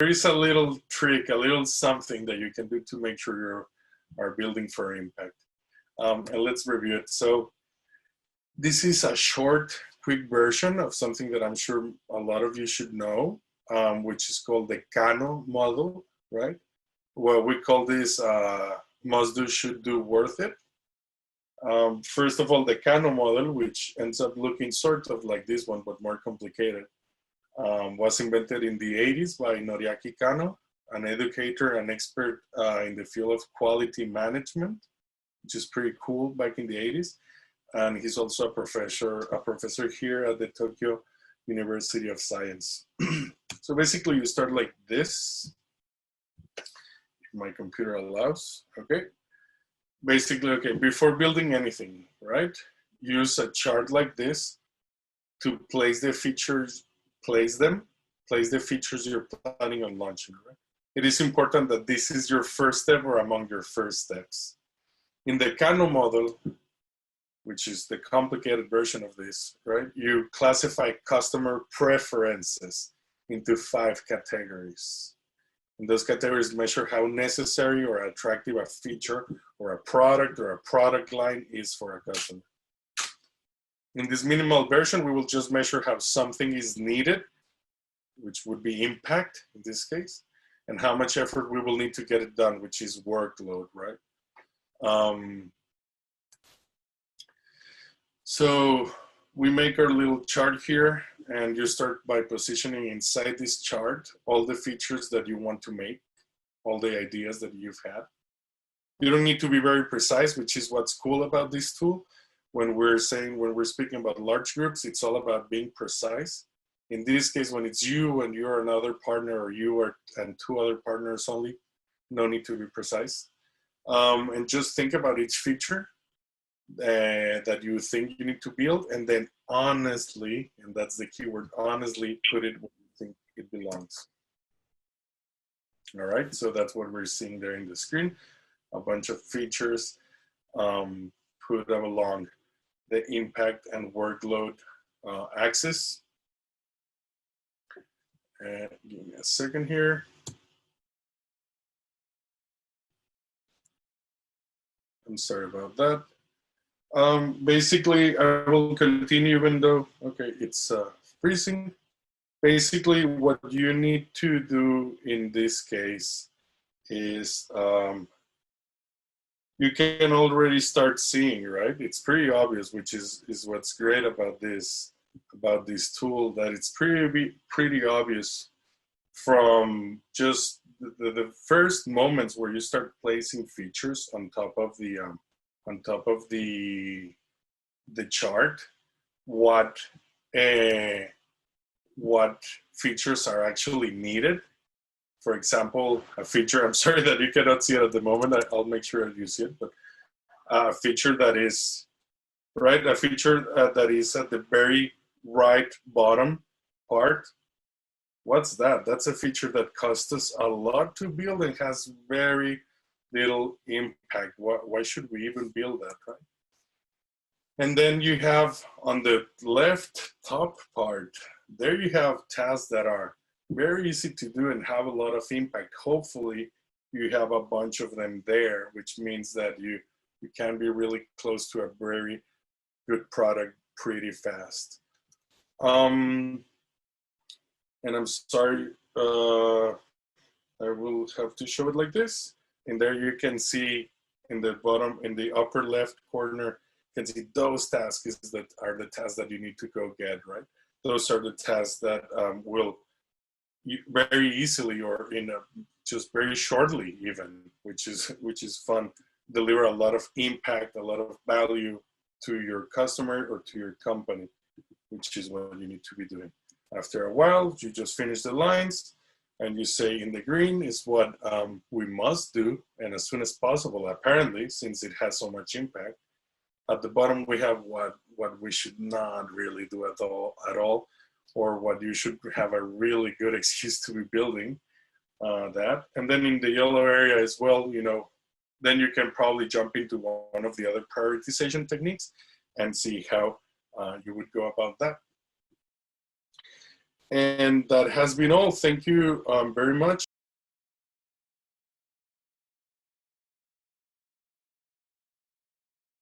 is a little trick, a little something that you can do to make sure you are building for impact. And let's review it. So this is a short, quick version of something that I'm sure a lot of you should know, which is called the Kano model, right? Well, we call this must do, should do, worth it. First of all, the Kano model, which ends up looking sort of like this one, but more complicated, was invented in the 80s by Noriaki Kano, an educator and expert in the field of quality management, which is pretty cool back in the 80s. And he's also a professor here at the Tokyo University of Science. So basically you start like this, if my computer allows, okay? Basically, okay, before building anything, right? Use a chart like this to place the features, place the features you're planning on launching, right? It is important that this is your first step or among your first steps. In the Kano model, which is the complicated version of this, right? You classify customer preferences into 5 categories. And those categories measure how necessary or attractive a feature or a product line is for a customer. In this minimal version, we will just measure how something is needed, which would be impact in this case, and how much effort we will need to get it done, which is workload, right? So we make our little chart here, and you start by positioning inside this chart all the features that you want to make, all the ideas that you've had. You don't need to be very precise, which is what's cool about this tool. When we're speaking about large groups, it's all about being precise. In this case, when it's you and you're another partner, or and 2 other partners only, no need to be precise. And just think about each feature that you think you need to build, and then honestly, and that's the key word, honestly put it where you think it belongs. All right, so that's what we're seeing there in the screen. A bunch of features put them along the impact and workload axis. Give me a second here. I'm sorry about that. Basically, I will continue even though, okay, it's freezing. Basically, what you need to do in this case is you can already start seeing, right? It's pretty obvious, which is what's great about this tool, that it's pretty obvious from just the first moments where you start placing features on top of the chart, what features are actually needed. For example, a feature, I'm sorry that you cannot see it at the moment, I'll make sure you see it, but a feature that is, right, a feature that is at the very right bottom part. What's that? That's a feature that costs us a lot to build and has very little impact. Why should we even build that, right? And then you have on the left top part, there you have tasks that are very easy to do and have a lot of impact. Hopefully you have a bunch of them there, which means that you can be really close to a very good product pretty fast. And I'm sorry, I will have to show it like this. And there you can see in the bottom, in the upper left corner, you can see those tasks that are the tasks that you need to go get, right? Those are the tasks that will very easily, or just very shortly even, which is fun, deliver a lot of impact, a lot of value to your customer or to your company, which is what you need to be doing. After a while, you just finish the lines, and you say in the green is what we must do, and as soon as possible, apparently, since it has so much impact. At the bottom, we have what we should not really do at all, or what you should have a really good excuse to be building that. And then in the yellow area as well, then you can probably jump into one of the other prioritization techniques and see how you would go about that. And that has been all. Thank you very much.